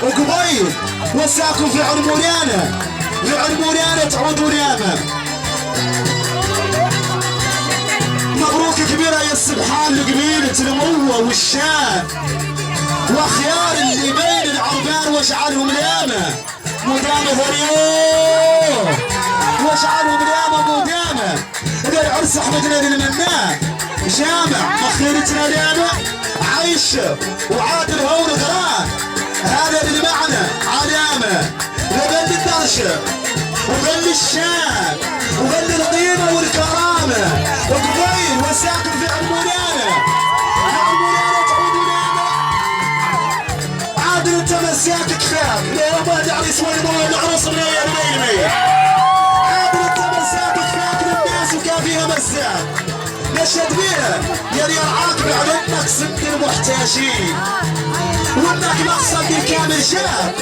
وقبيل وساكن في عرموريانة، في عرموريانة تعودون ياما. مبروك كبيرة يا السبحان لقبيلة المروة والشام، واخيار اللي بين العربان واجعلهم اليامة مدامة هريو، واجعلهم اليامة مدامة. إذا العرس احمدنا للمنان جامع مخيرتنا اليامة عايشة وعادل هون غران، هذا بالمعنى علامة لبلد الدرشة وبلد الشام وبلد القيمة والكرامة. وقبيل وساكن في عرموريانة، في عرموريانة تعودون ياما. عادل انت مساك كفاك ليه ما تعرس وين العروس من الميمي. عادل انت مساك كفاك للناس وكان فيها مساك نشهد بيها يلي يرعاك بعدتك سد المحتاجين، وانك مقصد الكامل شاب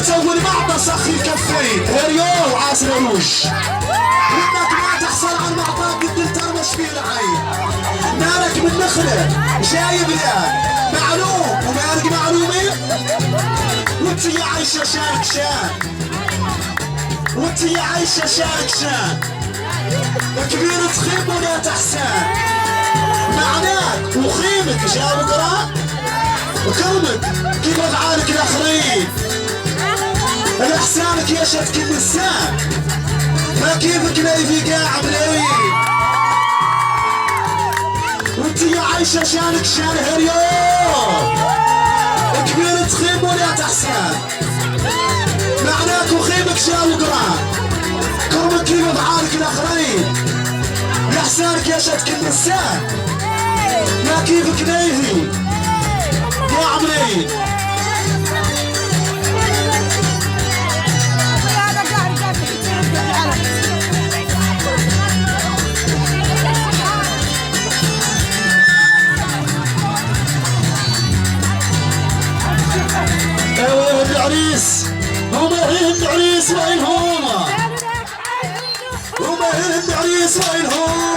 تسوي المعطى سخي الكفين هريو وعاصر روش، وانك ما تحصل على المعطى قد الترمش فيه العين. مالك من نخله جايب له معلوم ومالك معلومين، وانت يا عايشه شارك شان، وانت يا عايشه شارك شان. كبير تخيم ولا تحسان معناك وخيمك جاب قراء وكرمك كيف افعالك الاخرين. الاحسانك يشهد كل لسان ما كيفك لي في قاع ملاوين، وانت يا عايشه شانك شان هريو. كبير تخيم ولا تحسان معناك وخيمك جاب قراء كرمك كيف افعالك الاخرين. احسانك يشهد كل لسان ما كيفك نيهي يا عمري. ايوه العريس هم العريس وين هم؟ هم العريس وين هم؟